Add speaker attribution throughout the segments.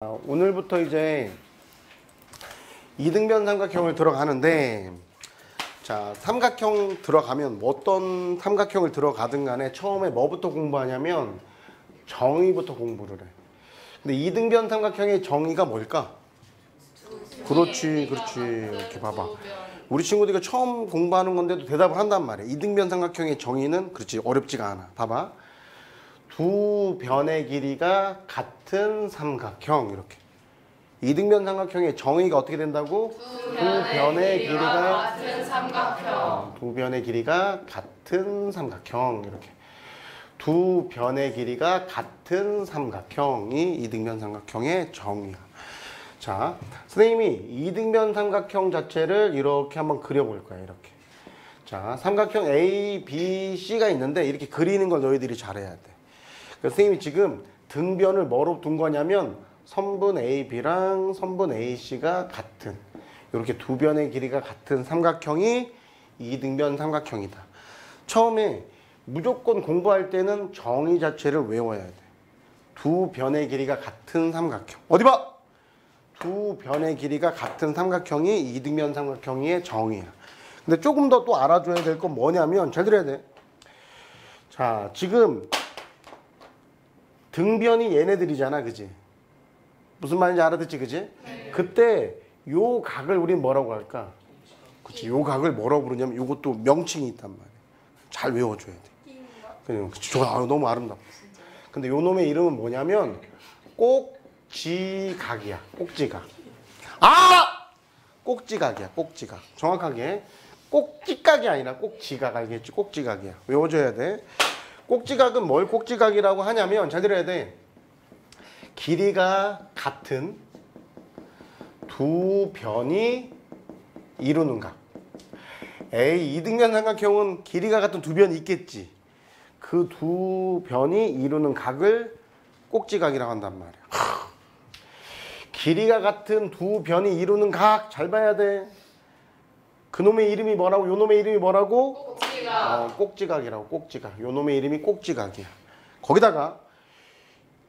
Speaker 1: 오늘부터 이제 이등변 삼각형을 들어가는데, 자, 삼각형 들어가면 어떤 삼각형을 들어가든 간에 처음에 뭐부터 공부하냐면 정의부터 공부를 해. 근데 이등변 삼각형의 정의가 뭘까? 그렇지. 이렇게 봐봐. 우리 친구들이 처음 공부하는 건데도 대답을 한단 말이야. 이등변 삼각형의 정의는 그렇지 어렵지가 않아. 봐봐. 두 변의 길이가 같은 삼각형. 이렇게 이등변 삼각형의 정의가 어떻게 된다고? 두 변의 길이가 같은 삼각형. 두 변의 길이가 같은 삼각형. 이렇게 두 변의 길이가 같은 삼각형이 이등변 삼각형의 정의야. 자, 선생님이 이등변 삼각형 자체를 이렇게 한번 그려볼 거야. 이렇게. 자, 삼각형 A, B, C가 있는데 이렇게 그리는 걸 너희들이 잘해야 돼. 선생님이 지금 등변을 뭐로 둔 거냐면 선분 AB랑 선분 AC가 같은 이렇게 두 변의 길이가 같은 삼각형이 이등변 삼각형이다. 처음에 무조건 공부할 때는 정의 자체를 외워야 돼. 두 변의 길이가 같은 삼각형. 어디 봐! 두 변의 길이가 같은 삼각형이 이등변 삼각형의 정의야. 근데 조금 더 또 알아줘야 될 건 뭐냐면 잘 들어야 돼. 자, 지금 등변이 얘네들이잖아, 그지? 무슨 말인지 알아듣지, 그지? 네. 그때 요 각을 우린 뭐라고 할까? 그치, 요 각을 뭐라고 부르냐면 요것도 명칭이 있단 말이야. 잘 외워줘야 돼. 그치, 너무 아름답다. 근데 요 놈의 이름은 뭐냐면 꼭지각이야, 꼭지각. 아! 꼭지각이야, 꼭지각. 정확하게 꼭지각이 아니라 꼭지각, 알겠지? 꼭지각이야. 외워줘야 돼. 꼭지각은 뭘 꼭지각이라고 하냐면 잘 들어야 돼. 길이가 같은 두 변이 이루는 각. 에이, 이등변 삼각형은 길이가 같은 두 변이 있겠지. 그 두 변이 이루는 각을 꼭지각이라고 한단 말이야. 길이가 같은 두 변이 이루는 각 잘 봐야 돼. 그놈의 이름이 뭐라고? 요놈의 이름이 뭐라고? 꼭지각이라고. 꼭지각. 요놈의 이름이 꼭지각이야. 거기다가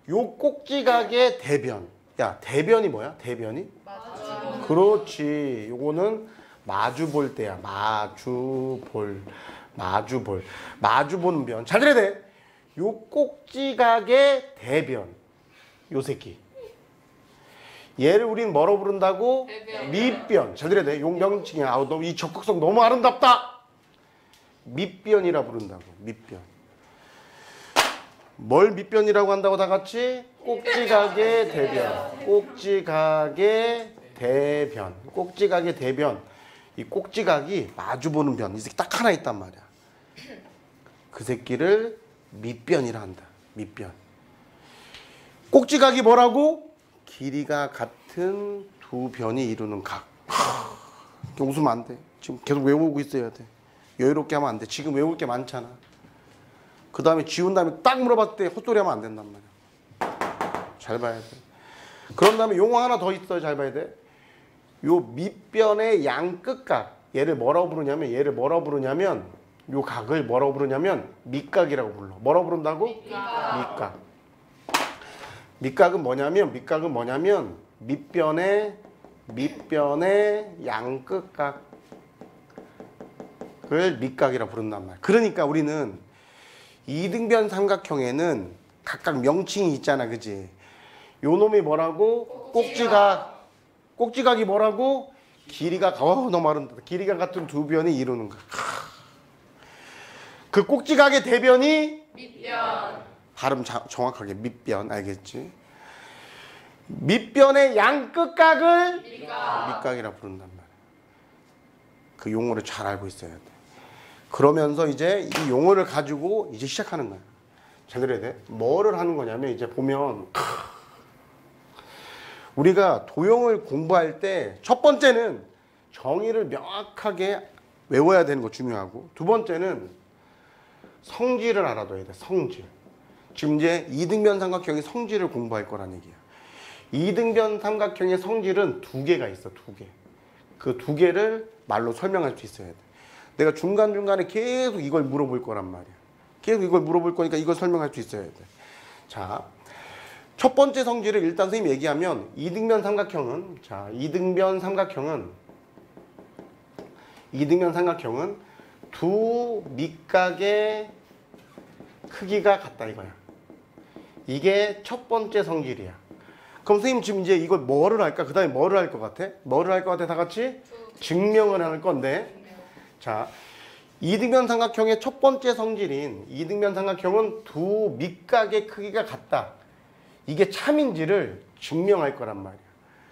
Speaker 1: 요 꼭지각의 대변. 야, 대변이 뭐야? 대변이? 마주볼. 그렇지. 요거는 마주볼 때야. 마주볼. 마주보는 변. 잘 들어야 돼. 요 꼭지각의 대변. 요 새끼. 얘를 우린 뭐로 부른다고? 대변. 밑변. 잘 들어야 돼. 용명칭이야. 아우, 너 이 적극성 너무 아름답다. 밑변이라 부른다고. 밑변. 뭘 밑변이라고 한다고 다 같이? 꼭지각의 대변. 꼭지각의 대변. 꼭지각의 대변. 이 꼭지각이 마주보는 변. 이 새끼 딱 하나 있단 말이야. 그 새끼를 밑변이라 한다. 밑변. 꼭지각이 뭐라고? 길이가 같은 두 변이 이루는 각. 웃으면 안 돼. 지금 계속 외우고 있어야 돼. 여유롭게 하면 안 돼. 지금 외울 게 많잖아. 그 다음에 지운 다음에 딱 물어봤을 때 헛소리 하면 안 된단 말이야. 잘 봐야 돼. 그런 다음에 용어 하나 더 있어요. 잘 봐야 돼. 요 밑변의 양 끝각. 얘를 뭐라고 부르냐면 요 각을 뭐라고 부르냐면 밑각이라고 불러. 뭐라고 부른다고? 밑각. 밑각은 뭐냐면 밑변의 양 끝각을 밑각이라고 부른단 말이야. 그러니까 우리는 이등변 삼각형에는 각각 명칭이 있잖아, 그지? 요 놈이 뭐라고? 꼭지각. 꼭지각이 뭐라고? 길이가 너무 아름답다. 길이가 같은 두 변이 이루는 각. 그 꼭지각의 대변이 밑변. 발음 정확하게 밑변, 알겠지? 밑변의 양 끝각을 밑각이라고 부른단 말이야. 그 용어를 잘 알고 있어야 돼. 그러면서 이제 이 용어를 가지고 이제 시작하는 거야. 잘 들어야 돼. 뭐를 하는 거냐면 이제 보면 우리가 도형을 공부할 때 첫 번째는 정의를 명확하게 외워야 되는 거 중요하고, 두 번째는 성질을 알아둬야 돼. 성질. 지금 이제 이등변 삼각형의 성질을 공부할 거란 얘기야. 이등변 삼각형의 성질은 두 개가 있어. 두 개. 그 두 개를 말로 설명할 수 있어야 돼. 내가 중간중간에 계속 이걸 물어볼 거란 말이야. 계속 이걸 물어볼 거니까 이걸 설명할 수 있어야 돼. 자, 첫 번째 성질을 일단 선생님이 얘기하면 이등변 삼각형은 이등변 삼각형은 두 밑각의 크기가 같다 이거야. 이게 첫 번째 성질이야. 그럼 선생님 지금 이제 이걸 뭐를 할까? 그 다음에 뭐를 할 것 같아? 뭐를 할 것 같아? 다 같이? 증명을 할 건데. 자, 이등변 삼각형의 첫 번째 성질인 이등변 삼각형은 두 밑각의 크기가 같다. 이게 참인지를 증명할 거란 말이야.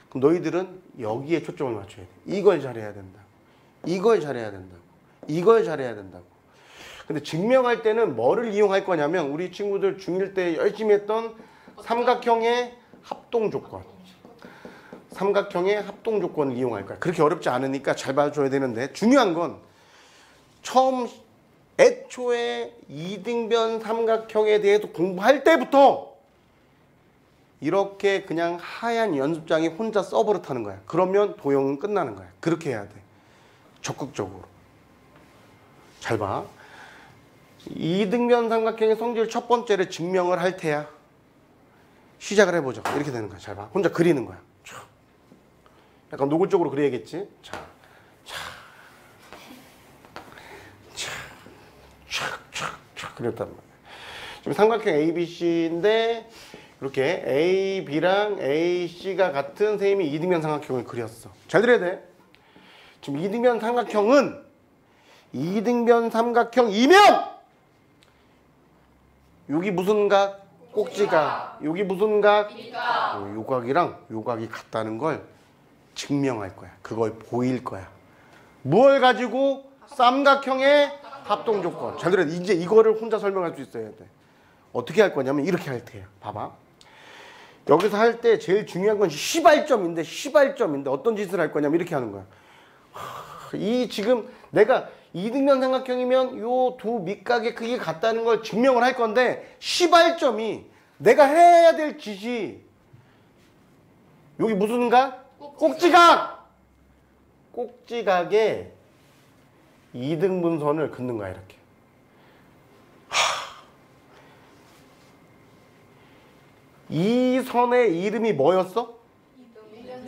Speaker 1: 그럼 너희들은 여기에 초점을 맞춰야 돼. 이걸 잘해야 된다. 이걸 잘해야 된다고. 이걸 잘해야 된다고. 근데 증명할 때는 뭐를 이용할 거냐면 우리 친구들 중1 때 열심히 했던 삼각형의 합동 조건. 삼각형의 합동 조건을 이용할 거야. 그렇게 어렵지 않으니까 잘 봐줘야 되는데 중요한 건 처음 애초에 이등변 삼각형에 대해서 공부할 때부터 이렇게 그냥 하얀 연습장에 혼자 써버릇하는 거야. 그러면 도형은 끝나는 거야. 그렇게 해야 돼. 적극적으로. 잘 봐. 이등변 삼각형의 성질 첫 번째를 증명을 할 테야. 시작을 해보자. 이렇게 되는 거야. 잘 봐. 혼자 그리는 거야. 약간 노골적으로 그려야겠지. 자, 그렸단 말이야. 지금 삼각형 ABC인데 이렇게 AB랑 AC가 같은 선생님이 이등변 삼각형을 그렸어. 잘 들어야 돼. 지금 이등변 삼각형은 이등변 삼각형이면 여기 무슨 각? 꼭지각. 여기 무슨 각? 요각이랑 요각이 같다는 걸 증명할 거야. 그걸 보일 거야. 무엇을 가지고? 삼각형의 합동 조건. 잘 들어야 돼. 이제 이거를 혼자 설명할 수 있어야 돼. 어떻게 할 거냐면 이렇게 할 테야. 봐봐. 여기서 할 때 제일 중요한 건 시발점인데 어떤 짓을 할 거냐면 이렇게 하는 거야. 이 지금 내가 이등변 삼각형이면 요 두 밑각의 크기가 같다는 걸 증명을 할 건데 시발점이 내가 해야 될 짓이 여기 무슨 각? 꼭지각! 꼭지각에 이등분선을 긋는 거야 이렇게. 이 선의 이름이 뭐였어?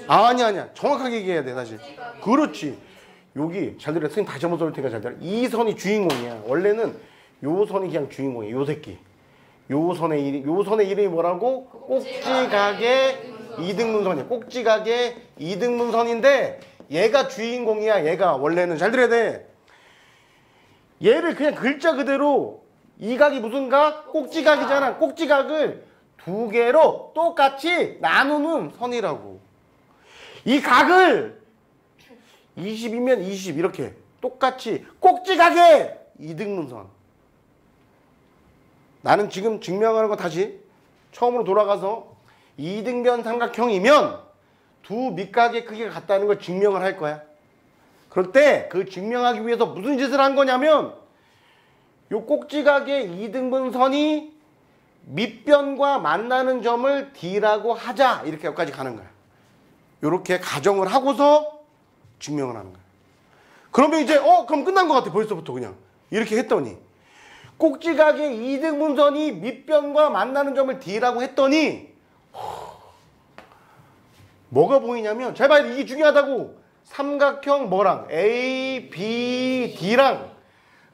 Speaker 1: 아니야. 정확하게 얘기해야 돼 다시. 그렇지. 여기 잘 들어. 선생님 다시 한번 쏠 테니까 잘 들어. 이 선이 주인공이야. 원래는 요 선이 그냥 주인공이야. 요 새끼. 요 선의 이름이 뭐라고? 꼭지각의 이등분선이야. 꼭지각의 이등분선인데 얘가 주인공이야. 얘가 원래는 잘 들어야 돼. 얘를 그냥 글자 그대로 이 각이 무슨 각? 꼭지각이잖아. 꼭지각을 두 개로 똑같이 나누는 선이라고. 이 각을 20이면 20 이렇게 똑같이 꼭지각의 이등분선. 나는 지금 증명하는 거 다시 처음으로 돌아가서 이등변 삼각형이면 두 밑각의 크기가 같다는 걸 증명을 할 거야. 그럴 때 그 증명하기 위해서 무슨 짓을 한 거냐면 요 꼭지각의 이등분선이 밑변과 만나는 점을 D라고 하자. 이렇게 여기까지 가는 거야. 요렇게 가정을 하고서 증명을 하는 거야. 그러면 이제 그럼 끝난 것 같아. 벌써부터 그냥 이렇게 했더니 꼭지각의 이등분선이 밑변과 만나는 점을 D라고 했더니 뭐가 보이냐면 잘 봐야 돼. 이게 중요하다고. 삼각형 뭐랑 ABD랑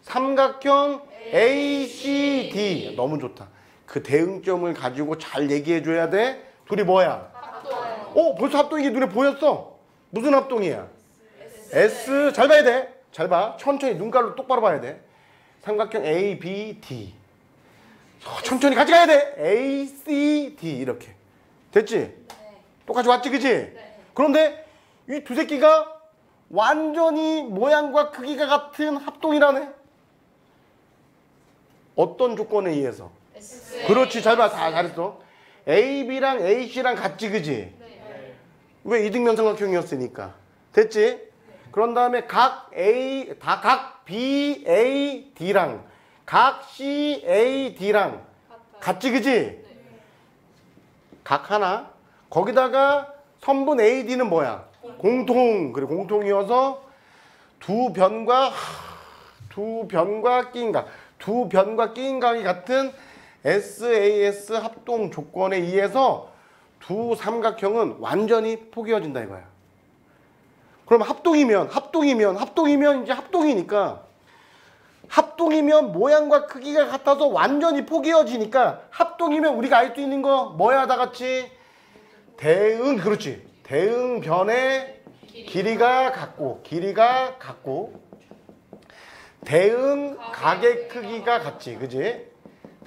Speaker 1: 삼각형 ACD. 너무 좋다. 그 대응점을 가지고 잘 얘기해 줘야 돼. 둘이 뭐야? 합동. 벌써 합동이 눈에 보였어. 무슨 합동이야? S. 잘 봐야 돼. 잘 봐. 천천히 눈깔로 똑바로 봐야 돼. 삼각형 ABD. 천천히 같이 가야 돼. ACD 이렇게. 됐지? 네. 똑같이 왔지, 그치? 네. 그런데 이 두 새끼가 완전히 모양과 크기가 같은 합동이라네. 어떤 조건에 의해서? S. 그렇지. 잘 봐. 다 잘했어. AB랑 AC랑 같지, 그지? 네. 왜 이등변 삼각형이었으니까. 됐지? 네. 그런 다음에 각 BAD랑 각 CAD랑 같지, 그지? 네. 각 하나. 거기다가 선분 AD는 뭐야? 공통. 그래, 공통이어서 두 변과 끼인 각. 두 변과 끼인 각이 같은 SAS 합동 조건에 의해서 두 삼각형은 완전히 포개어진다 이거야. 그럼 합동이면 이제 합동이니까 합동이면 모양과 크기가 같아서 완전히 포개어지니까 합동이면 우리가 알 수 있는 거 뭐야 다 같이? 대응, 그렇지. 대응변의 길이가 같고 대응 각의 크기가 같지, 그지?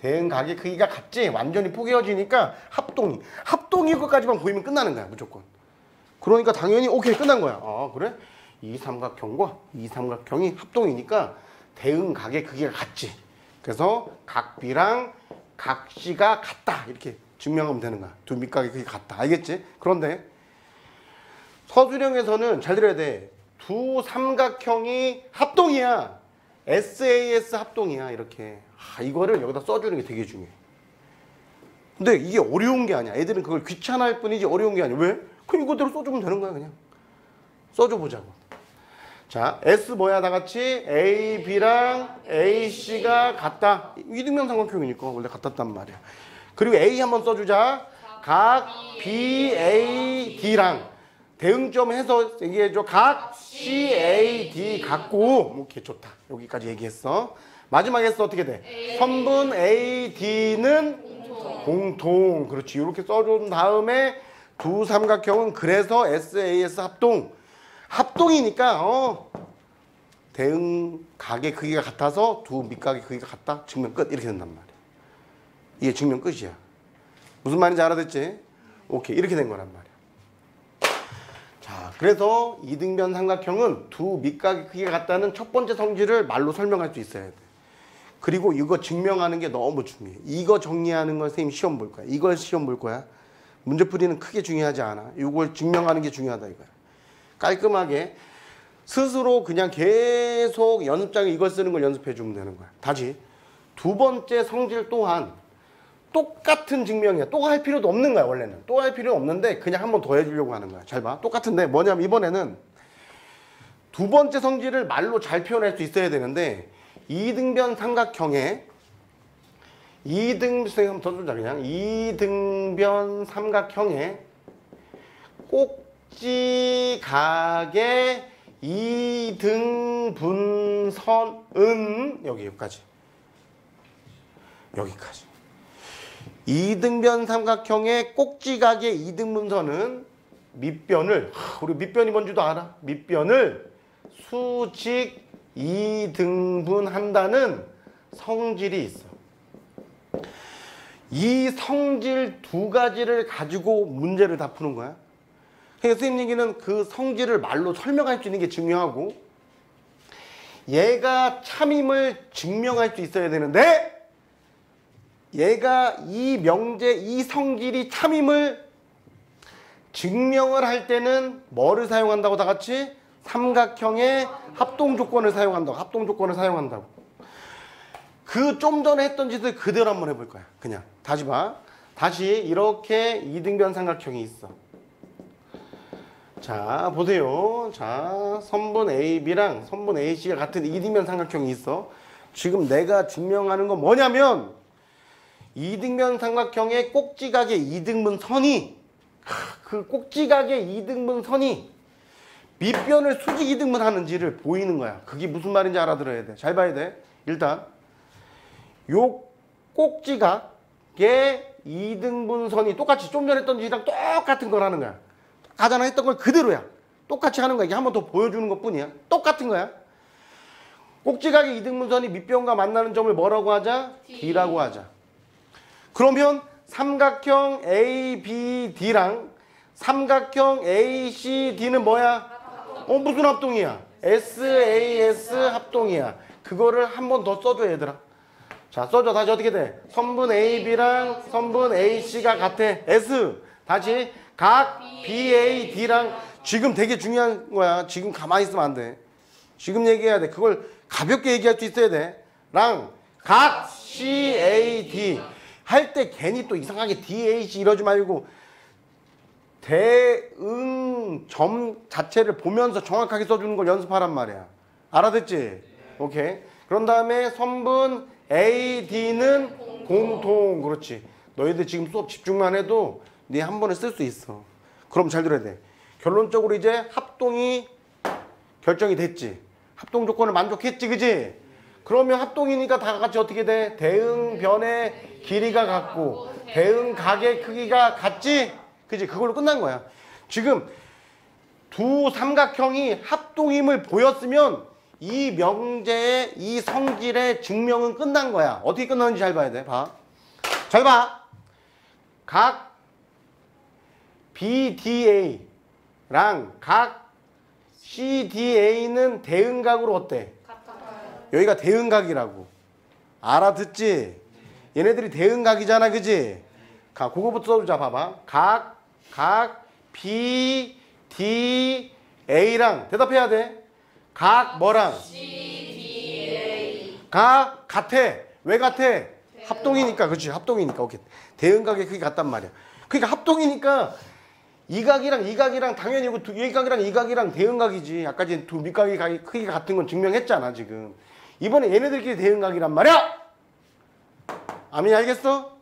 Speaker 1: 대응 각의 크기가 같지. 완전히 포개어지니까 합동이 것까지만 보이면 끝나는 거야 무조건. 그러니까 당연히 오케이 끝난 거야. 그래? 이 삼각형과 이 삼각형이 합동이니까 대응 각의 크기가 같지. 그래서 각 B랑 각 C가 같다 이렇게 증명하면 되는 거야. 두 밑각의 크기가 같다. 알겠지? 그런데 서술형에서는 잘 들어야 돼. 두 삼각형이 합동이야. SAS 합동이야 이렇게. 이거를 여기다 써주는 게 되게 중요해. 근데 이게 어려운 게 아니야. 애들은 그걸 귀찮아할 뿐이지 어려운 게 아니야. 왜? 그럼 이거대로 써주면 되는 거야 그냥. 써줘보자고. 자, S 뭐야 다 같이? A, B랑 A, C가 같다. 이등변 삼각형이니까 원래 같았단 말이야. 그리고 A 한번 써주자. 각 B, A, D랑 대응점 해서 얘기해줘. 각 C, A, D 같고. 오케이 좋다. 여기까지 얘기했어. 마지막에서 어떻게 돼? 선분 A, D는 공통. 그렇지. 이렇게 써준 다음에 두 삼각형은 그래서 SAS 합동이니까 대응 각의 크기가 같아서 두 밑각의 크기가 같다. 증명 끝. 이렇게 된단 말이야. 이게 증명 끝이야. 무슨 말인지 알아듣지? 오케이. 이렇게 된 거란 말이야. 자, 그래서 이등변 삼각형은 두 밑각의 크기가 같다는 첫 번째 성질을 말로 설명할 수 있어야 돼. 그리고 이거 증명하는 게 너무 중요해. 이거 정리하는 걸 선생님 시험 볼 거야. 이걸 시험 볼 거야. 문제풀이는 크게 중요하지 않아. 이걸 증명하는 게 중요하다 이거야. 깔끔하게 스스로 그냥 계속 연습장에 이걸 쓰는 걸 연습해 주면 되는 거야. 다시 두 번째 성질 또한 똑같은 증명이야. 또 할 필요도 없는 거야 원래는. 또 할 필요 없는데 그냥 한 번 더 해주려고 하는 거야. 잘 봐. 똑같은데 뭐냐면 이번에는 두 번째 성질을 말로 잘 표현할 수 있어야 되는데 이등변 삼각형에 이등변 삼각형에 꼭지각의 이등분선은 여기까지. 이등변 삼각형의 꼭지각의 이등분선은 밑변을 우리 밑변이 뭔지도 알아. 밑변을 수직 이등분한다는 성질이 있어. 이 성질 두 가지를 가지고 문제를 다 푸는 거야. 그래서 선생님 얘기는 그 성질을 말로 설명할 수 있는 게 중요하고 얘가 참임을 증명할 수 있어야 되는데 얘가 이 성질이 참임을 증명을 할 때는 뭐를 사용한다고 다 같이? 삼각형의 합동조건을 사용한다고. 그 좀 전에 했던 짓을 그대로 한번 해볼 거야. 그냥 다시 봐. 다시 이렇게 이등변 삼각형이 있어. 자 보세요. 자 선분 AB랑 선분 AC가 같은 이등변 삼각형이 있어. 지금 내가 증명하는 건 뭐냐면 이등변 삼각형의 꼭지각의 이등분선이 그 꼭지각의 이등분선이 밑변을 수직 이등분하는지를 보이는 거야. 그게 무슨 말인지 알아들어야 돼. 잘 봐야 돼. 일단 요 꼭지각의 이등분선이 똑같이 좀 전에 했던 짓이랑 똑같은 걸 하는 거야. 가잖아 했던 걸 그대로야. 똑같이 하는 거야. 이게 한 번 더 보여주는 것 뿐이야. 똑같은 거야. 꼭지각의 이등분선이 밑변과 만나는 점을 뭐라고 하자? D라고 하자. 그러면 삼각형 ABD랑 삼각형 ACD는 뭐야? 무슨 합동이야? SAS 합동이야. 그거를 한 번 더 써줘 얘들아. 자 써줘. 다시 어떻게 돼? 선분 AB랑 선분 AC가 같아. S. 다시 각 BAD랑 지금 되게 중요한 거야. 지금 가만히 있으면 안 돼. 지금 얘기해야 돼. 그걸 가볍게 얘기할 수 있어야 돼. 랑 각 CAD 할 때 괜히 또 이상하게 DH 이러지 말고 대응점 자체를 보면서 정확하게 써주는 걸 연습하란 말이야. 알아듣지? 오케이. 그런 다음에 선분 AD는 공통. 그렇지. 너희들 지금 수업 집중만 해도 네 한 번에 쓸 수 있어. 그럼 잘 들어야 돼. 결론적으로 이제 합동이 결정이 됐지. 합동 조건을 만족했지, 그지? 그러면 합동이니까 다 같이 어떻게 돼? 대응변의 길이가 같고 대응각의 크기가 같지? 그지? 그걸로 끝난 거야. 지금 두 삼각형이 합동임을 보였으면 이 명제의 이 성질의 증명은 끝난 거야. 어떻게 끝났는지 잘 봐야 돼. 봐. 잘 봐. 각 BDA랑 각 CDA는 대응각으로 어때? 여기가 대응각이라고. 알아듣지? 얘네들이 대응각이잖아, 그지? 가, 그거부터 써보자, 봐봐. 각 BDA랑 대답해야 돼. 각 뭐랑? CDA. 각 같아. 왜 같아? 합동이니까, 그렇지? 합동이니까. 오케이. 대응각의 크기 같단 말이야. 그러니까 합동이니까 이 각이랑 당연히 이 각이랑 이 각이랑 대응각이지. 아까 전에 두 밑각의 크기가 같은 건 증명했잖아, 지금. 이번에 얘네들끼리 대응각이란 말이야. 아미 알겠어?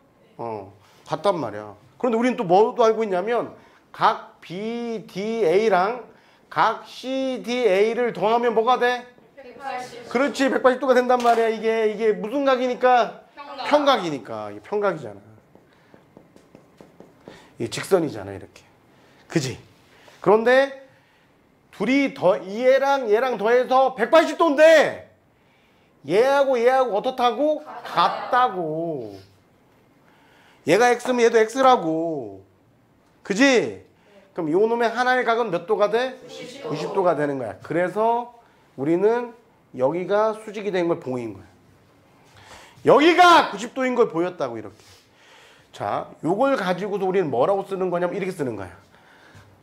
Speaker 1: 같단 말이야. 그런데 우리는 또 뭐도 알고 있냐면 각 BDA랑 각 CDA를 더하면 뭐가 돼? 180. 그렇지, 180도가 된단 말이야. 이게 무슨 각이니까? 평각이니까. 이게 평각이잖아. 이게 직선이잖아, 이렇게. 그지? 그런데 둘이 얘랑 더해서 180도인데 얘하고 어떻다고? 같다고. 얘가 X면 얘도 X라고. 그지? 그럼 요 놈의 하나의 각은 몇 도가 돼? 90도가 되는 거야. 그래서 우리는 여기가 수직이 된 걸 보인 거야. 여기가 90도인 걸 보였다고, 이렇게. 자, 요걸 가지고도 우리는 뭐라고 쓰는 거냐면 이렇게 쓰는 거야.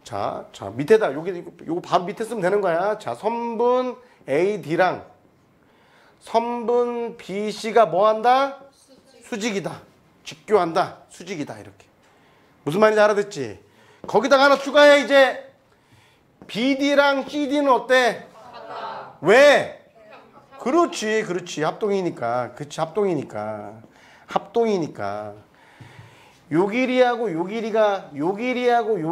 Speaker 1: 자, 밑에다 요거 바로 밑에 쓰면 되는 거야. 자, 선분 AD랑 선분 BC가 뭐 한다? 수직이다. 직교한다. 수직이다. 이렇게. 무슨 말인지 알아듣지? 거기다가 하나 추가해. 이제 BD랑 CD는 어때? 같다. 왜? 그렇지. 합동이니까. 그렇지. 합동이니까. 요 길이하고 요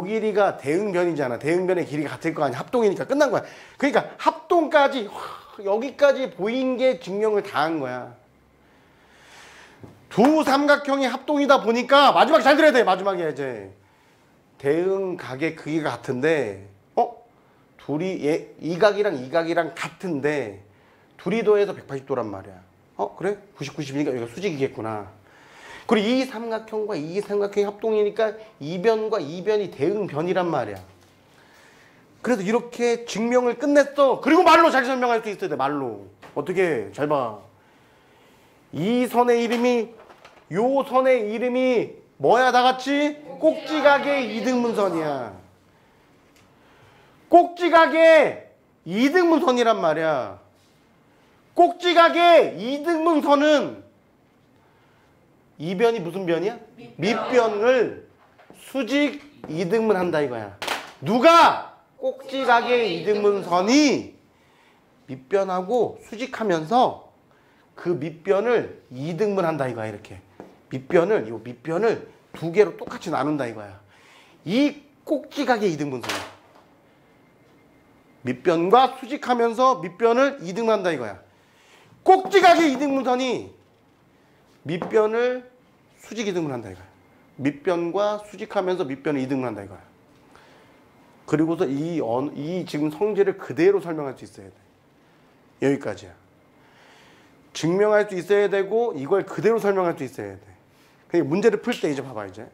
Speaker 1: 길이가 대응변이잖아. 대응변의 길이가 같을 거 아니야. 합동이니까 끝난 거야. 그러니까 합동까지 여기까지 보인 게 증명을 다 한 거야. 두 삼각형이 합동이다 보니까 마지막 잘 들어야 돼. 마지막에 이제 대응각의 크기가 같은데 둘이 이 각이랑 같은데 둘이 더해서 180도란 말이야. 그래? 90이니까 여기가 수직이겠구나. 그리고 이 삼각형과 이 삼각형이 합동이니까 이변과 이변이 대응변이란 말이야. 그래서 이렇게 증명을 끝냈어. 그리고 말로 잘 설명할 수 있어야 돼. 말로. 어떻게? 잘 봐. 이 선의 이름이 요 선의 이름이 뭐야? 다 같이? 꼭지각의 이등분선이야. 꼭지각의 이등분선이란 말이야. 꼭지각의 이등분선은 이변이 무슨 변이야? 밑변을 수직 이등분 한다 이거야. 누가? 꼭지각의 이등분선이 밑변하고 수직하면서 그 밑변을 이등분 한다 이거야. 이렇게 밑변을 두 개로 똑같이 나눈다 이거야. 이 꼭지각의 이등분선 밑변과 수직하면서 밑변을 이등분한다 이거야. 꼭지각의 이등분선이 밑변을 수직 이등분한다 이거야. 밑변과 수직하면서 밑변을 이등분한다 이거야. 그리고서 이 지금 성질을 그대로 설명할 수 있어야 돼. 여기까지야. 증명할 수 있어야 되고 이걸 그대로 설명할 수 있어야 돼. 그러니까 문제를 풀 때 이제 봐봐. 이제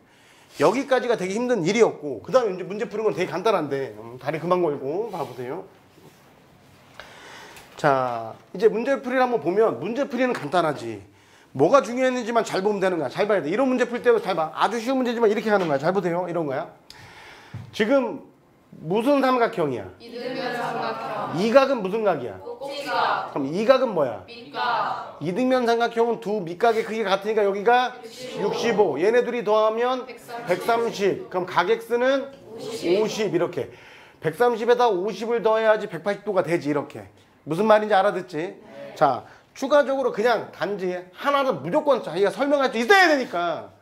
Speaker 1: 여기까지가 되게 힘든 일이었고 그 다음에 이제 문제 푸는 건 되게 간단한데 다리 그만 걸고 봐보세요. 자, 이제 문제풀이를 한번 보면 문제풀이는 간단하지. 뭐가 중요했는지만 잘 보면 되는 거야. 잘 봐야 돼. 이런 문제 풀 때도 잘 봐. 아주 쉬운 문제지만 이렇게 하는 거야. 잘 보세요. 이런 거야. 지금 무슨 삼각형이야?
Speaker 2: 이등변 삼각형.
Speaker 1: 이 각은 무슨 각이야?
Speaker 2: 꼭지각.
Speaker 1: 그럼 이 각은 뭐야?
Speaker 2: 밑각.
Speaker 1: 이등변 삼각형은 두 밑각의 크기가 같으니까 여기가 65. 얘네 둘이 더하면 130. 그럼 각 X는 50 이렇게. 130에다 50을 더해야지 180도가 되지 이렇게. 무슨 말인지 알아듣지? 자, 추가적으로 그냥 단지 하나는 무조건 자기가 설명할 수 있어야 되니까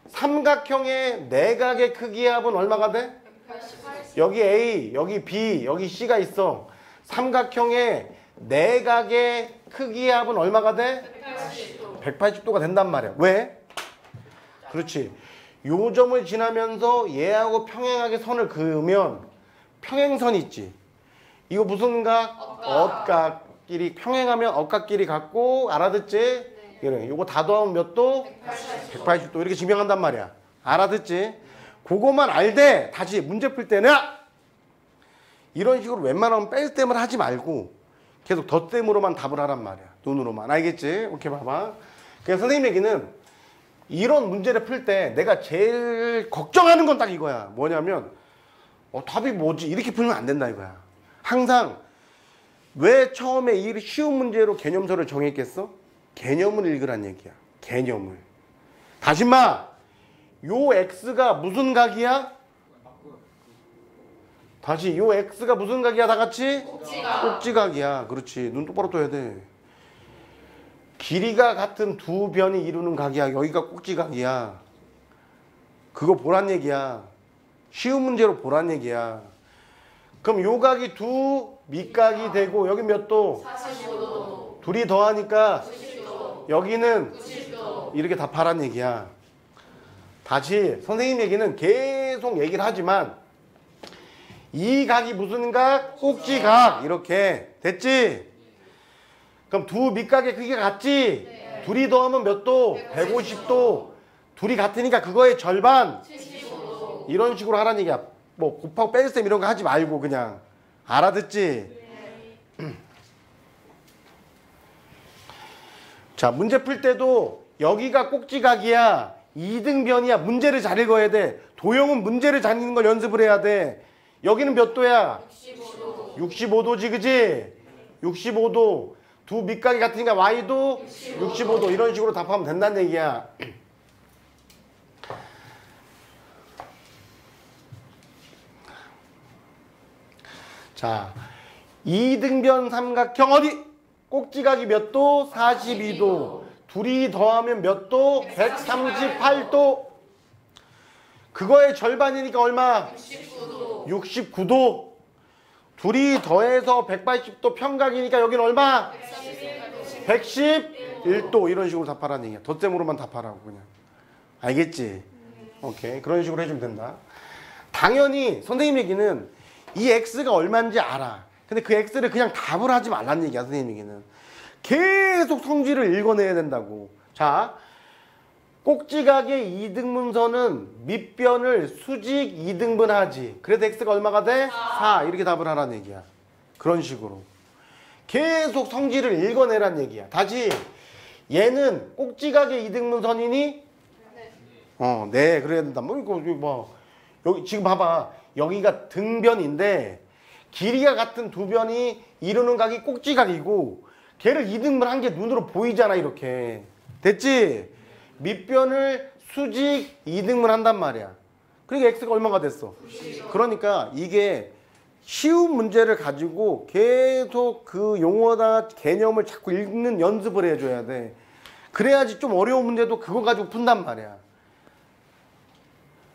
Speaker 1: 삼각형의 내각의 크기의 합은 얼마가 돼?
Speaker 2: 180.
Speaker 1: 여기 A, 여기 B, 여기 C가 있어. 삼각형의 내각의 크기의 합은 얼마가 돼?
Speaker 2: 180도.
Speaker 1: 180도가 된단 말이야. 왜? 그렇지. 요 점을 지나면서 얘하고 평행하게 선을 그으면 평행선 있지. 이거 무슨 각? 억각끼리 평행하면 억각끼리 같고 알아듣지? 이래. 요거 다 더하면 몇 도? 180도 이렇게 증명한단 말이야. 알아듣지? 그거만 알되 다시 문제 풀 때는 이런 식으로 웬만하면 뺄 땜을 하지 말고 계속 덧셈으로만 답을 하란 말이야. 눈으로만. 알겠지? 오케이 봐봐. 그래서 선생님 얘기는 이런 문제를 풀 때 내가 제일 걱정하는 건 딱 이거야. 뭐냐면 답이 뭐지? 이렇게 풀면 안 된다 이거야. 항상 왜 처음에 이 쉬운 문제로 개념서를 정했겠어? 개념을 읽으란 얘기야. 개념을. 다시 마. 요 x가 무슨 각이야? 다시 요 x가 무슨 각이야 다 같이?
Speaker 2: 꼭지각.
Speaker 1: 꼭지각이야. 그렇지. 눈 똑바로 떠야 돼. 길이가 같은 두 변이 이루는 각이야. 여기가 꼭지각이야. 그거 보란 얘기야. 쉬운 문제로 보란 얘기야. 그럼 요 각이 두 밑각이 되고 여기 몇 도?
Speaker 2: 45도.
Speaker 1: 둘이 더하니까
Speaker 2: 90도.
Speaker 1: 여기는
Speaker 2: 90도.
Speaker 1: 이렇게 답하란 얘기야. 다시 선생님 얘기는 계속 얘기를 하지만 이 각이 무슨 각? 꼭지각. 이렇게 됐지? 그럼 두 밑각의 크기가 같지?
Speaker 2: 네.
Speaker 1: 둘이 더하면 몇 도? 150도. 둘이 같으니까 그거의 절반.
Speaker 2: 75도.
Speaker 1: 이런 식으로 하라는 얘기야. 뭐 곱하고 뺄셈 이런 거 하지 말고 그냥. 알아듣지? 자, 문제 풀 때도 여기가 꼭지각이야. 이등변이야. 문제를 잘 읽어야 돼. 도형은 문제를 잘 읽는 걸 연습을 해야 돼. 여기는 몇 도야?
Speaker 2: 65도.
Speaker 1: 65도지, 그지? 65도. 두 밑각이 같으니까 y도 65도. 이런 식으로 답하면 된다는 얘기야. 자, 이등변 삼각형 어디? 꼭지각이 몇 도? 42도. 둘이 더하면 몇 도? 138도. 그거의 절반이니까 얼마?
Speaker 2: 69도.
Speaker 1: 69도. 둘이 더해서 180도 평각이니까 여기는 얼마? 111도. 이런 식으로 답하라는 얘기야. 덧셈으로만 답하라고 그냥. 알겠지? 오케이. 그런 식으로 해주면 된다. 당연히 선생님 얘기는 이 x가 얼마인지 알아. 근데 그 x를 그냥 답을 하지 말라는 얘기야. 선생님 얘기는. 계속 성질을 읽어내야 된다고. 자, 꼭지각의 이등분선은 밑변을 수직 이등분하지. 그래서 x가 얼마가 돼? 4. 이렇게 답을 하라는 얘기야. 그런 식으로. 계속 성질을 읽어내란 얘기야. 다시 얘는 꼭지각의 이등분선이니? 네. 그래야 된다. 뭐 이거 뭐 여기 지금 봐봐. 여기가 등변인데 길이가 같은 두 변이 이루는 각이 꼭지각이고 걔를 이등분한 게 눈으로 보이잖아. 이렇게. 됐지? 밑변을 수직 이등분 한단 말이야. 그러니까 x가 얼마가 됐어? 90. 그러니까 이게 쉬운 문제를 가지고 계속 그 용어나 개념을 자꾸 읽는 연습을 해줘야 돼. 그래야지 좀 어려운 문제도 그거 가지고 푼단 말이야.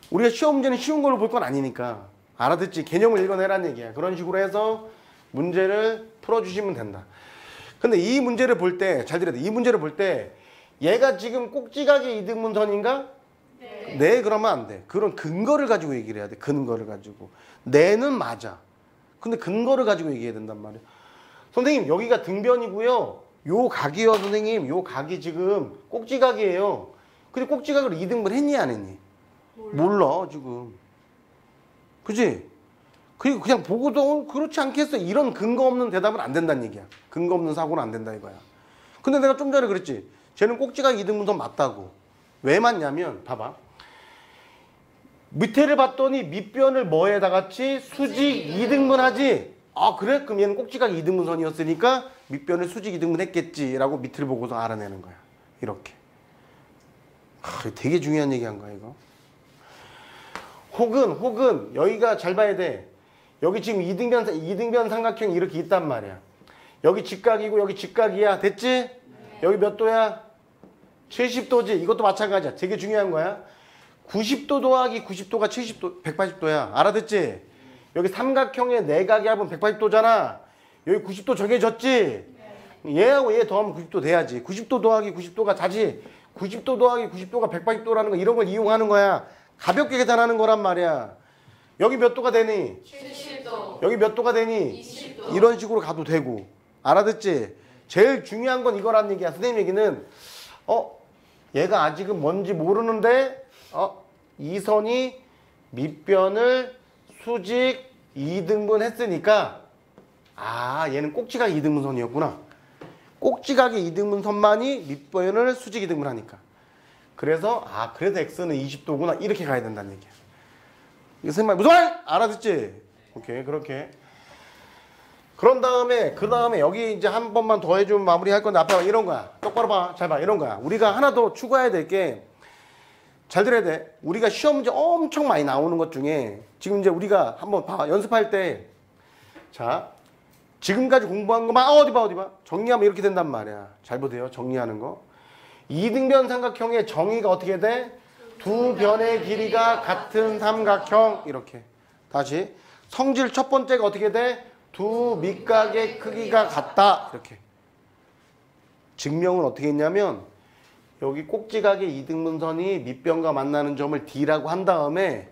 Speaker 1: 우리가 시험 문제는 쉬운 걸로 볼 건 아니니까. 알아듣지? 개념을 읽어내라는 얘기야. 그런 식으로 해서 문제를 풀어주시면 된다. 근데 이 문제를 볼 때, 잘 들어야 돼. 이 문제를 볼 때 얘가 지금 꼭지각의 이등분선인가?
Speaker 2: 네.
Speaker 1: 네, 그러면 안 돼. 그런 근거를 가지고 얘기를 해야 돼. 근거를 가지고. 네는 맞아. 근데 근거를 가지고 얘기해야 된단 말이야. 선생님, 여기가 등변이고요. 요 각이요, 선생님. 요 각이 지금 꼭지각이에요. 근데 꼭지각을 이등분 했니, 안 했니? 몰라, 지금. 그지? 그리고 그냥 보고도 그렇지 않겠어. 이런 근거 없는 대답은 안 된다는 얘기야. 근거 없는 사고는 안 된다 이거야. 근데 내가 좀 전에 그랬지. 쟤는 꼭지각 이등분선 맞다고. 왜 맞냐면 봐봐. 밑에를 봤더니 밑변을 뭐에다 같이 수직 이등분하지. 아 그래? 그럼 얘는 꼭지각 이등분선이었으니까 밑변을 수직 이등분했겠지라고 밑을 보고서 알아내는 거야. 이렇게. 되게 중요한 얘기한 거야 이거. 혹은 여기가 잘 봐야 돼. 여기 지금 이등변 삼각형이 이렇게 있단 말이야. 여기 직각이고 여기 직각이야. 됐지? 여기 몇 도야? 70도지. 이것도 마찬가지야. 되게 중요한 거야. 90도 더하기 90도가 70도, 180도야. 알아듣지? 여기 삼각형의 내각의 합은 180도잖아. 여기 90도 정해졌지? 얘하고 얘 더하면 90도 돼야지. 90도 더하기 90도가 다시 90도 더하기 90도가 180도라는 거 이런 걸 이용하는 거야. 가볍게 계산하는 거란 말이야. 여기 몇 도가 되니?
Speaker 2: 70도.
Speaker 1: 여기 몇 도가 되니?
Speaker 2: 20도.
Speaker 1: 이런 식으로 가도 되고. 알아듣지? 제일 중요한 건 이거란 얘기야. 선생님 얘기는 얘가 아직은 뭔지 모르는데 이 선이 밑변을 수직 2등분 했으니까 얘는 꼭지각 2등분 선이었구나. 꼭지각의 2등분 선만이 밑변을 수직 2등분 하니까. 그래서 그래서 x는 20도구나. 이렇게 가야 된다는 얘기야. 이거 선생님 말 무슨 말? 알아듣지? 오케이, 그렇게. 그런 다음에 여기 이제 한 번만 더 해주면 마무리할 건데 앞에 봐. 이런 거야. 똑바로 봐. 잘 봐. 이런 거야. 우리가 하나 더 추가해야 될 게 잘 들어야 돼. 우리가 시험 문제 엄청 많이 나오는 것 중에 지금 이제 우리가 한번 봐. 연습할 때 자, 지금까지 공부한 것만 어디 봐. 정리하면 이렇게 된단 말이야. 잘 보세요. 정리하는 거. 이등변 삼각형의 정의가 어떻게 돼? 두 변의 길이가 같은 삼각형. 이렇게. 다시. 성질 첫 번째가 어떻게 돼? 두 밑각의 크기가 같다. 이렇게. 증명은 어떻게 했냐면 여기 꼭지각의 이등분선이 밑변과 만나는 점을 D라고 한 다음에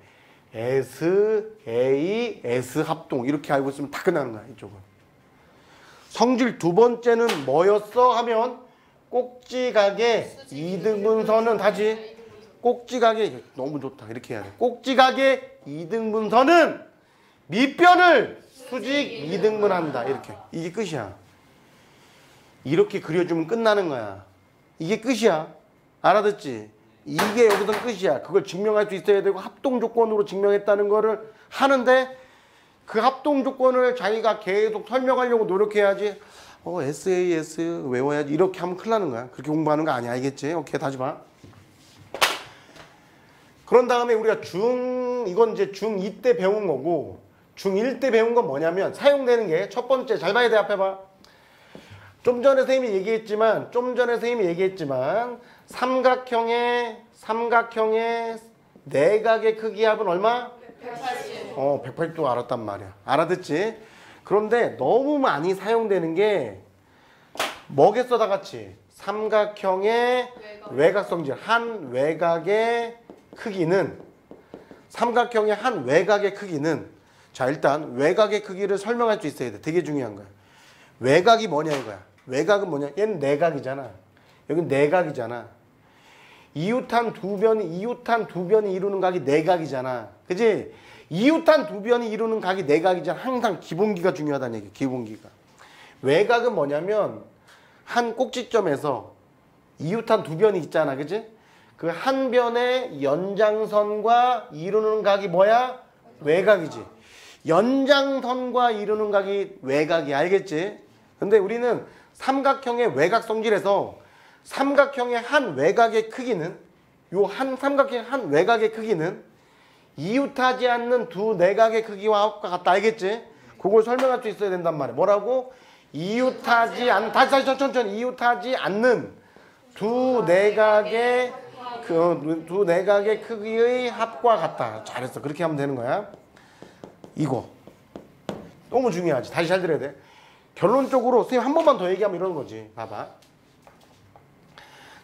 Speaker 1: S, A, S 합동 이렇게 알고 있으면 다 끝나는 거야. 이쪽은. 성질 두 번째는 뭐였어? 하면 꼭지각의 이등분선은 다시 꼭지각의 너무 좋다. 이렇게 해야 돼. 꼭지각의 이등분선은 밑변을 수직 2등분 한다. 이렇게. 이게 끝이야. 이렇게 그려주면 끝나는 거야. 이게 끝이야. 알아듣지? 이게 여기서 끝이야. 그걸 증명할 수 있어야 되고 합동 조건으로 증명했다는 거를 하는데 그 합동 조건을 자기가 계속 설명하려고 노력해야지. SAS 외워야지. 이렇게 하면 큰일 나는 거야. 그렇게 공부하는 거 아니야. 알겠지? 오케이. 다시 봐. 그런 다음에 우리가 이건 이제 중2 때 배운 거고 중1 때 배운 건 뭐냐면 사용되는 게 첫 번째 잘 봐야 돼. 앞에 봐. 좀 전에 선생님이 얘기했지만 삼각형의 내각의 크기 합은 얼마?
Speaker 2: 180.
Speaker 1: 180도 알았단 말이야. 알아듣지? 그런데 너무 많이 사용되는 게 뭐겠어 다 같이? 삼각형의 외곽성질 한 외곽의 크기는 삼각형의 한 외곽의 크기는 자 일단 외곽의 크기를 설명할 수 있어야 돼. 되게 중요한 거야. 외곽이 뭐냐 이거야. 외곽은 뭐냐? 얘는 내각이잖아. 여긴 내각이잖아. 이웃한 두 변이 이루는 각이 내각이잖아. 그지? 이웃한 두 변이 이루는 각이 내각이잖아. 항상 기본기가 중요하다는 얘기. 기본기가. 외곽은 뭐냐면 한 꼭지점에서 이웃한 두 변이 있잖아. 그지? 그 한 변의 연장선과 이루는 각이 뭐야? 외곽이지. 연장선과 이루는 각이 외곽이. 알겠지? 근데 우리는 삼각형의 외곽성질에서 삼각형의 한 외곽의 크기는 삼각형의 한 외곽의 크기는 이웃하지 않는 두 내각의 크기와 합과 같다. 알겠지? 그걸 설명할 수 있어야 된단 말이야. 뭐라고? 이웃하지 않는 두 내각의 크기의 합과 같다. 잘했어. 그렇게 하면 되는 거야. 이거 너무 중요하지. 다시 잘 들어야 돼. 결론적으로 선생님 한 번만 더 얘기하면 이러는 거지. 봐봐.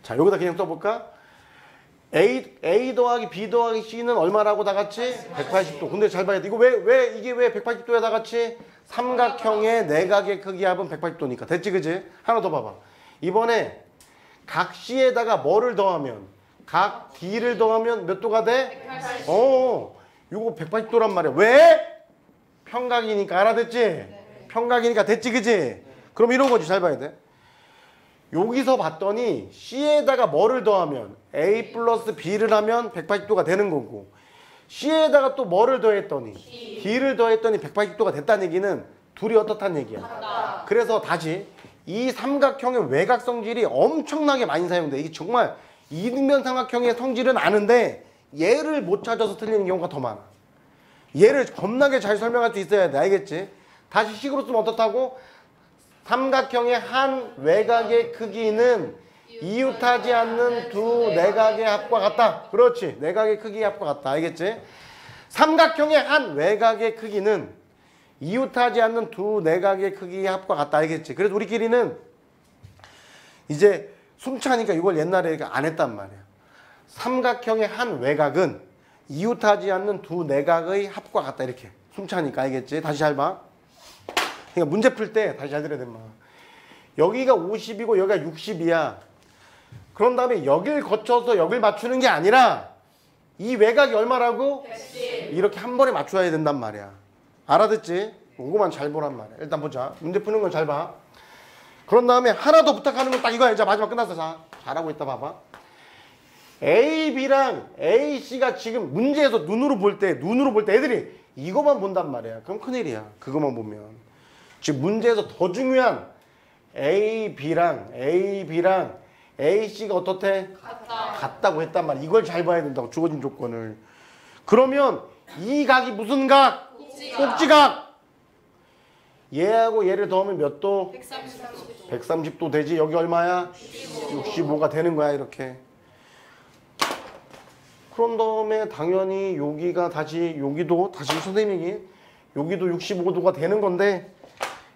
Speaker 1: 자, 여기다 그냥 써볼까? A 더하기 B 더하기 C는 얼마라고 다 같이? 180도. 근데 잘 봐야 돼. 이거 이게 왜 180도야 다 같이? 삼각형의 내각의 크기 합은 180도니까. 됐지, 그지? 하나 더 봐봐. 이번에 각 C에다가 뭐를 더하면? 각 D를 더하면 몇 도가 돼?
Speaker 2: 180.
Speaker 1: 이거 180도란 말이야. 왜? 평각이니까. 알아듣지? 평각이니까. 됐지, 그지? 그럼 이런 거지. 잘 봐야 돼. 여기서 봤더니 C에다가 뭐를 더하면 A 플러스 B를 하면 180도가 되는 거고 C에다가 또 뭐를 더했더니 D를 더했더니 180도가 됐다는 얘기는 둘이 어떻다는 얘기야.
Speaker 2: 같다.
Speaker 1: 그래서 다시 이 삼각형의 외곽 성질이 엄청나게 많이 사용돼. 이게 정말 이등변 삼각형의 성질은 아는데 얘를 못 찾아서 틀리는 경우가 더 많아. 얘를 겁나게 잘 설명할 수 있어야 돼. 알겠지? 다시 식으로 쓰면 어떻다고? 삼각형의 한 외곽의 크기는 이웃하지 않는 두 내각의 합과 같다. 그렇지. 내각의 크기의 합과 같다. 알겠지? 삼각형의 한 외곽의 크기는 이웃하지 않는 두 내각의 크기의 합과 같다. 알겠지? 그래서 우리끼리는 이제 숨차니까 이걸 옛날에 안 했단 말이야. 삼각형의 한 외곽은 이웃하지 않는 두 내각의 합과 같다. 이렇게 숨차니까. 알겠지? 다시 잘 봐. 그러니까 문제 풀 때 다시 잘 들어야 돼. 여기가 50이고 여기가 60이야. 그런 다음에 여길 거쳐서 여길 맞추는 게 아니라 이 외곽이 얼마라고?
Speaker 2: 110.
Speaker 1: 이렇게 한 번에 맞춰야 된단 말이야. 알아듣지? 이거만 잘 보란 말이야. 일단 보자. 문제 푸는 건 잘 봐. 그런 다음에 하나 더 부탁하는 건 딱 이거야. 이제 마지막 끝났어. 자, 잘하고 있다 봐봐. A, B랑 A, C가 지금 문제에서 눈으로 볼 때 애들이 이거만 본단 말이야. 그럼 큰일이야. 그거만 보면. 지금 문제에서 더 중요한 A, B랑 A, C가 어떻대? 같다고 했단 말이야. 이걸 잘 봐야 된다고. 주어진 조건을. 그러면 이 각이 무슨 각? 꼭지각. 얘하고 얘를 더하면 몇 도?
Speaker 2: 130도.
Speaker 1: 130도 되지. 여기 얼마야? 65가 되는 거야. 이렇게. 그런 다음에 당연히 여기가 다시 여기도 다시 선생님이 여기도 65도가 되는 건데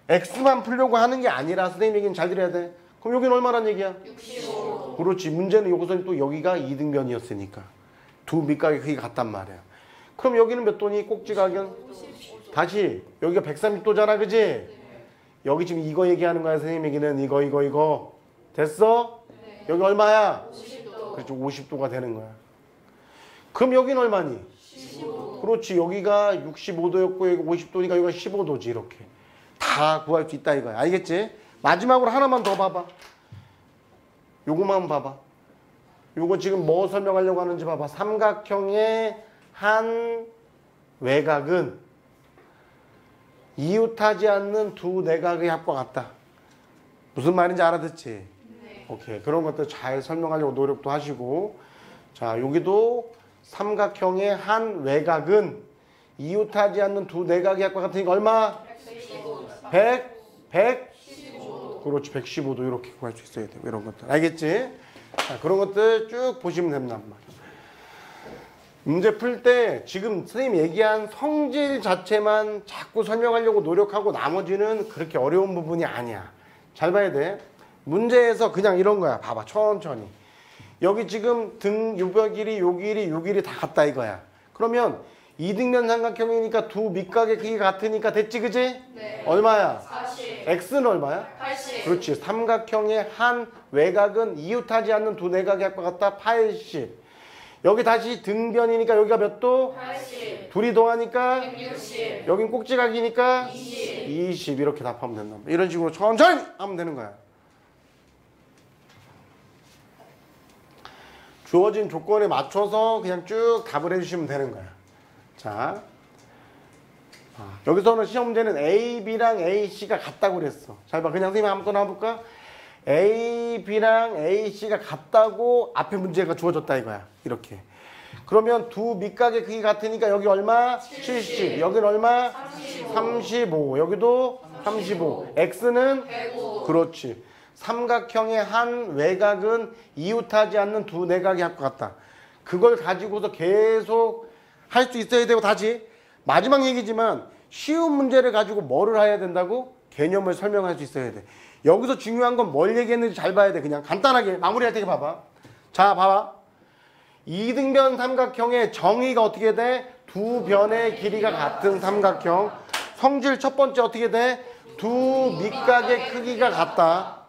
Speaker 1: X만 풀려고 하는 게 아니라 선생님 얘기는 잘 들어야 돼. 그럼 여기는 얼마란 얘기야?
Speaker 2: 65.
Speaker 1: 그렇지. 문제는 여기서는 또 여기가 이등변이었으니까 두 밑각의 크기가 같단 말이야. 그럼 여기는 몇 도니? 꼭지각은? 다시 여기가 130도잖아. 그지? 여기 지금 이거 얘기하는 거야. 선생님 얘기는 이거 됐어?
Speaker 2: 네.
Speaker 1: 여기 얼마야?
Speaker 2: 50도.
Speaker 1: 그렇죠. 50도가 되는 거야. 그럼 여기는 얼마니?
Speaker 2: 15.
Speaker 1: 그렇지. 여기가 65도였고 여기 50도니까 여기가 15도지. 이렇게 다 구할 수 있다 이거야. 알겠지? 마지막으로 하나만 더 봐봐. 요거만 봐봐. 요거 지금 뭐 설명하려고 하는지 봐봐. 삼각형의 한 외곽은 이웃하지 않는 두 내각의 합과 같다. 무슨 말인지 알아듣지?
Speaker 2: 네.
Speaker 1: 오케이. 그런 것들 잘 설명하려고 노력도 하시고. 자, 여기도 삼각형의 한 외곽은 이웃하지 않는 두 내각의 합과 같으니까 얼마?
Speaker 2: 115.
Speaker 1: 115. 그렇지. 115도 이렇게 구할 수 있어야 돼. 이런 것들. 알겠지? 자, 그런 것들 쭉 보시면 된단 말이야. 문제 풀 때 지금 선생님 얘기한 성질 자체만 자꾸 설명하려고 노력하고 나머지는 그렇게 어려운 부분이 아니야. 잘 봐야 돼. 문제에서 그냥 이런 거야. 봐봐. 천천히. 여기 지금 등 요벽 길이, 요 길이, 요 길이 다 같다 이거야. 그러면 이등변 삼각형이니까 두 밑각의 크기가 같으니까 됐지 그지?
Speaker 2: 네.
Speaker 1: 얼마야?
Speaker 2: 40.
Speaker 1: X는 얼마야?
Speaker 2: 80.
Speaker 1: 그렇지. 삼각형의 한 외곽은 이웃하지 않는 두 내각의 합과 같다. 80. 여기 다시 등변이니까 여기가 몇 도?
Speaker 2: 80.
Speaker 1: 둘이 더하니까
Speaker 2: 160.
Speaker 1: 여긴 꼭지각이니까
Speaker 2: 20.
Speaker 1: 20 이렇게 답하면 된다. 이런 식으로 천천히 하면 되는 거야. 주어진 조건에 맞춰서 그냥 쭉 답을 해주시면 되는 거야. 자, 여기서는 시험 문제는 A, B랑 A, C가 같다고 그랬어. 잘 봐. 그냥 선생님 아무거나 해볼까? A, B랑 A, C가 같다고 앞에 문제가 주어졌다 이거야. 이렇게. 그러면 두 밑각의 크기 같으니까 여기 얼마? 70. 여기는 얼마? 35. 여기도 35. X는?
Speaker 2: 105.
Speaker 1: 그렇지. 삼각형의 한 외곽은 이웃하지 않는 두 내각의 합과 같다. 그걸 가지고서 계속 할 수 있어야 되고 다시 마지막 얘기지만 쉬운 문제를 가지고 뭐를 해야 된다고? 개념을 설명할 수 있어야 돼. 여기서 중요한 건 뭘 얘기했는지 잘 봐야 돼. 그냥 간단하게 마무리할 때 봐봐. 자, 봐봐. 이등변 삼각형의 정의가 어떻게 돼? 두 변의 길이가 같은 삼각형. 성질 첫 번째 어떻게 돼? 두 밑각의 크기가 같다.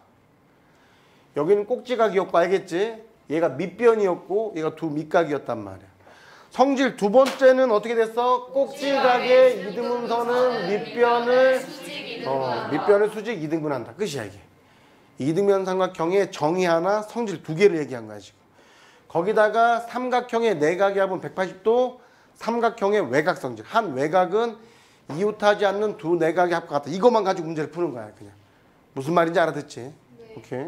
Speaker 1: 여기는 꼭지각이었고 알겠지? 얘가 밑변이었고 얘가 두 밑각이었단 말이야. 성질 두 번째는 어떻게 됐어? 꼭지각의 이등분선은 밑변을 수직 이등분한다. 끝이야 이게. 이등변 삼각형의 정의 하나, 성질 두 개를 얘기한 거야 지금. 거기다가 삼각형의 내각의 합은 180도, 삼각형의 외곽 성질. 한 외곽은 이웃하지 않는 두 내각의 합과 같다. 이것만 가지고 문제를 푸는 거야 그냥. 무슨 말인지 알아듣지?
Speaker 2: 네.
Speaker 1: 오케이.